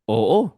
Oo,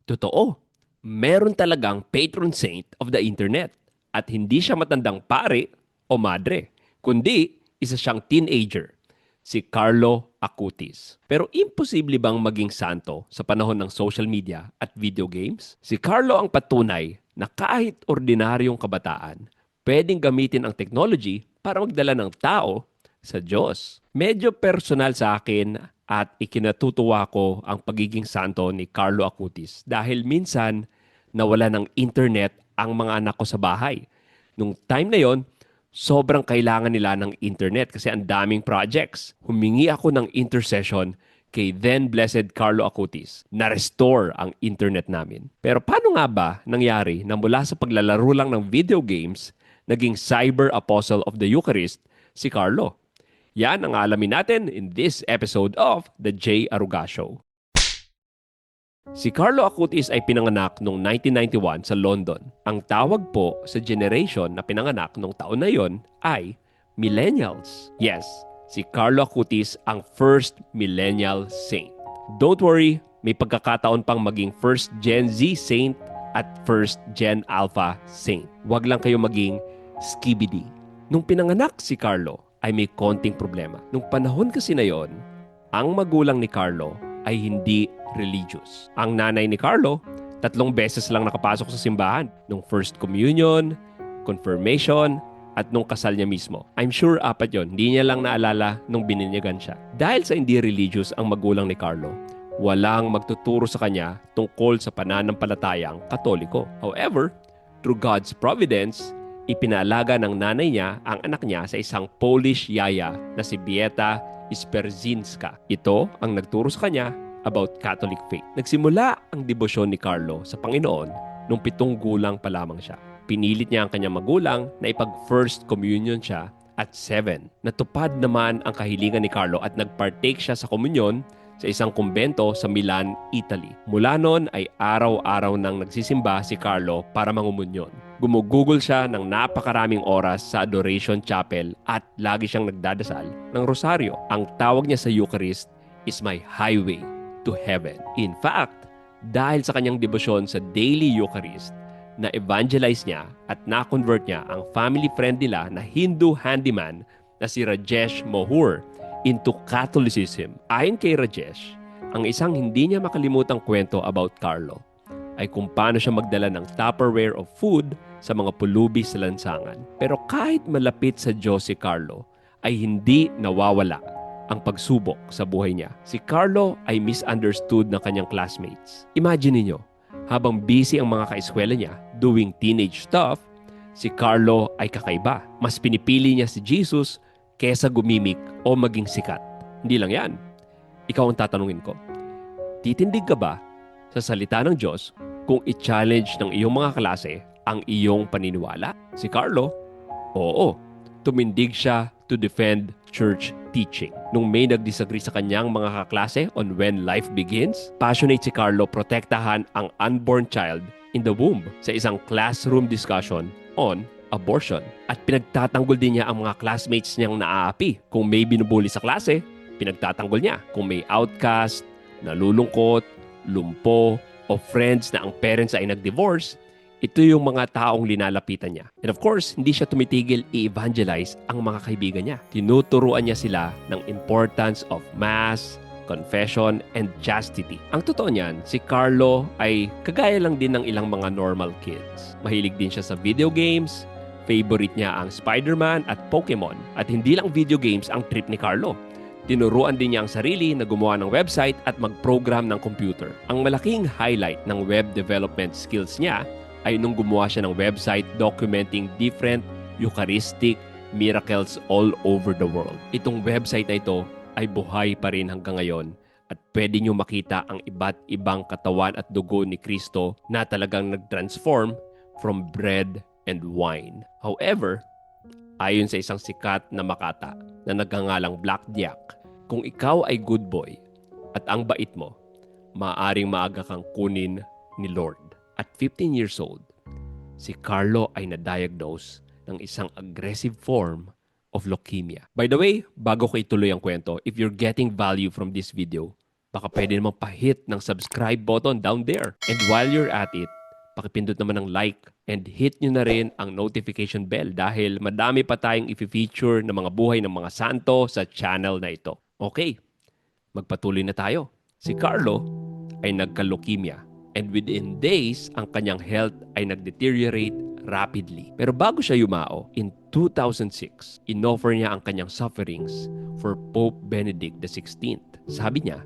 totoo. Meron talagang patron saint of the internet. At hindi siya matandang pare o madre, kundi isa siyang teenager, si Carlo Acutis. Pero imposible bang maging santo sa panahon ng social media at video games? Si Carlo ang patunay na kahit ordinaryong kabataan, pwedeng gamitin ang technology para magdala ng tao sa Diyos. Medyo personal sa akin at ikinatutuwa ko ang pagiging santo ni Carlo Acutis dahil minsan nawala ng internet ang mga anak ko sa bahay. Nung time na yon, sobrang kailangan nila ng internet kasi ang daming projects. Humingi ako ng intercession kay then Blessed Carlo Acutis na restore ang internet namin. Pero paano nga ba nangyari na mula sa paglalaro lang ng video games, naging cyber apostle of the Eucharist si Carlo? Yan ang alamin natin in this episode of The J. Aruga Show. Si Carlo Acutis ay pinanganak noong 1991 sa London. Ang tawag po sa generation na pinanganak noong taon na yon ay millennials. Yes, si Carlo Acutis ang first millennial saint. Don't worry, may pagkakataon pang maging first Gen Z saint at first Gen Alpha saint. Huwag lang kayo maging skibidi. Nung pinanganak si Carlo, ay may konting problema. Nung panahon kasi na yon, ang magulang ni Carlo ay hindi religious. Ang nanay ni Carlo, 3 beses lang nakapasok sa simbahan. Nung first communion, confirmation, at nung kasal niya mismo. I'm sure 4 yon. Hindi niya lang naalala nung bininyagan siya. Dahil sa hindi religious ang magulang ni Carlo, walang magtuturo sa kanya tungkol sa pananampalatayang Katoliko. However, through God's providence, ipinaalaga ng nanay niya ang anak niya sa isang Polish yaya na si Beata Isperzinska. Ito ang nagturo sa kanya about Catholic faith. Nagsimula ang debosyon ni Carlo sa Panginoon nung 7 gulang pa lamang siya. Pinilit niya ang kanyang magulang na ipag-first communion siya at 7. Natupad naman ang kahilingan ni Carlo at nagpartake siya sa komunyon sa isang kumbento sa Milan, Italy. Mula noon ay araw-araw nang nagsisimba si Carlo para mangumunyon. Gumugugol siya ng napakaraming oras sa Adoration Chapel at lagi siyang nagdadasal ng rosaryo. Ang tawag niya sa Eucharist is my highway to heaven. In fact, dahil sa kanyang debosyon sa daily Eucharist, na-evangelize niya at na-convert niya ang family friend nila na Hindu handyman na si Rajesh Mohur into Catholicism. Ayon kay Rajesh, ang isang hindi niya makalimutang kwento about Carlo ay kung paano siya magdala ng Tupperware of food sa mga pulubi sa lansangan. Pero kahit malapit sa Diyos si Carlo, ay hindi nawawala ang pagsubok sa buhay niya. Si Carlo ay misunderstood ng kanyang classmates. Imagine niyo, habang busy ang mga kaeskwela niya doing teenage stuff, si Carlo ay kakaiba. Mas pinipili niya si Jesus kesa gumimik o maging sikat. Hindi lang yan. Ikaw ang tatanungin ko. Titindig ka ba sa salita ng Diyos kung i-challenge ng iyong mga klase ang iyong paniniwala? Si Carlo, oo. Tumindig siya to defend church teaching. Nung may nag-disagree sa kanyang mga kaklase on when life begins, passionate si Carlo protektahan ang unborn child in the womb sa isang classroom discussion on abortion. At pinagtatanggol din niya ang mga classmates niyang naaapi. Kung may binubuli sa klase, pinagtatanggol niya. Kung may outcast, nalulungkot, lumpo, o friends na ang parents ay nag-divorce, ito yung mga taong linalapitan niya. And of course, hindi siya tumitigil i-evangelize ang mga kaibigan niya. Tinuturuan niya sila ng importance of mass, confession, and chastity. Ang totoo niyan, si Carlo ay kagaya lang din ng ilang mga normal kids. Mahilig din siya sa video games, favorite niya ang Spider-Man at Pokemon. At hindi lang video games ang trip ni Carlo. Tinuruan din niya ang sarili na gumawa ng website at mag-program ng computer. Ang malaking highlight ng web development skills niya ay nung gumawa siya ng website documenting different Eucharistic miracles all over the world. Itong website na ito ay buhay pa rin hanggang ngayon at pwede nyo makita ang iba't ibang katawan at dugo ni Kristo na talagang nag-transform from bread and wine. However, ayon sa isang sikat na makata na nagngangalang Black Jack, kung ikaw ay good boy at ang bait mo, maaaring maaga kang kunin ni Lord. At 15 years old, si Carlo ay na-diagnose ng isang aggressive form of leukemia. By the way, bago ko ituloy ang kwento, if you're getting value from this video, baka pwede naman pa-hit ng subscribe button down there. And while you're at it, pakipindot naman ng like and hit nyo na rin ang notification bell dahil madami pa tayong i-feature ng mga buhay ng mga santo sa channel na ito. Okay, magpatuloy na tayo. Si Carlo ay nagka-leukemia and within days, ang kanyang health ay nag-deteriorate rapidly. Pero bago siya yumao, in 2006, inoffer niya ang kanyang sufferings for Pope Benedict XVI. Sabi niya,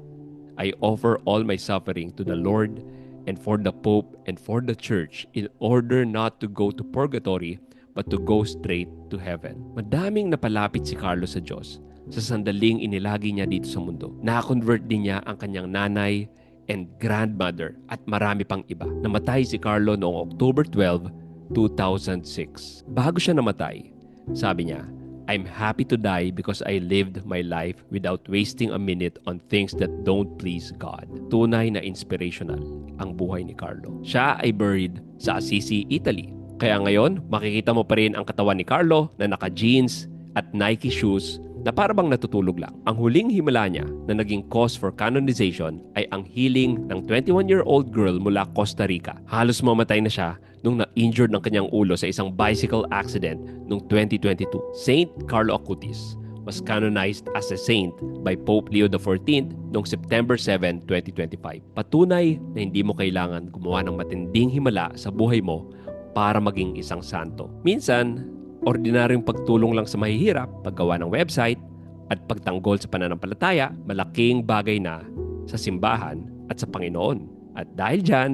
I offer all my suffering to the Lord and for the Pope and for the Church in order not to go to purgatory but to go straight to heaven. Madaming napalapit si Carlo sa Diyos sa sandaling inilagi niya dito sa mundo. Na-convert din niya ang kanyang nanay and grandmother at marami pang iba. Namatay si Carlo noong October 12, 2006. Bago siya namatay, sabi niya, I'm happy to die because I lived my life without wasting a minute on things that don't please God. Tunay na inspirational ang buhay ni Carlo. Siya ay buried sa Assisi, Italy. Kaya ngayon, makikita mo pa rin ang katawan ni Carlo na naka-jeans at Nike shoes na parabang natutulog lang. Ang huling himala niya na naging cause for canonization ay ang healing ng 21-year-old girl mula Costa Rica. Halos mamatay na siya nung na-injured ng kanyang ulo sa isang bicycle accident noong 2022. Saint Carlo Acutis was canonized as a saint by Pope Leo XIV noong September 7, 2025. Patunay na hindi mo kailangan gumawa ng matinding himala sa buhay mo para maging isang santo. Minsan, ordinaryong pagtulong lang sa mahihirap, paggawa ng website, at pagtanggol sa pananampalataya, malaking bagay na sa simbahan at sa Panginoon. At dahil dyan,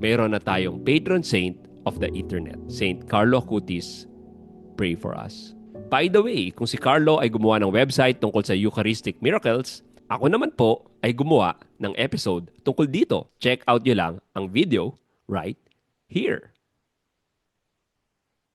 mayroon na tayong patron saint of the internet, Saint Carlo Acutis. Pray for us. By the way, kung si Carlo ay gumawa ng website tungkol sa Eucharistic Miracles, ako naman po ay gumawa ng episode tungkol dito. Check out nyo lang ang video right here.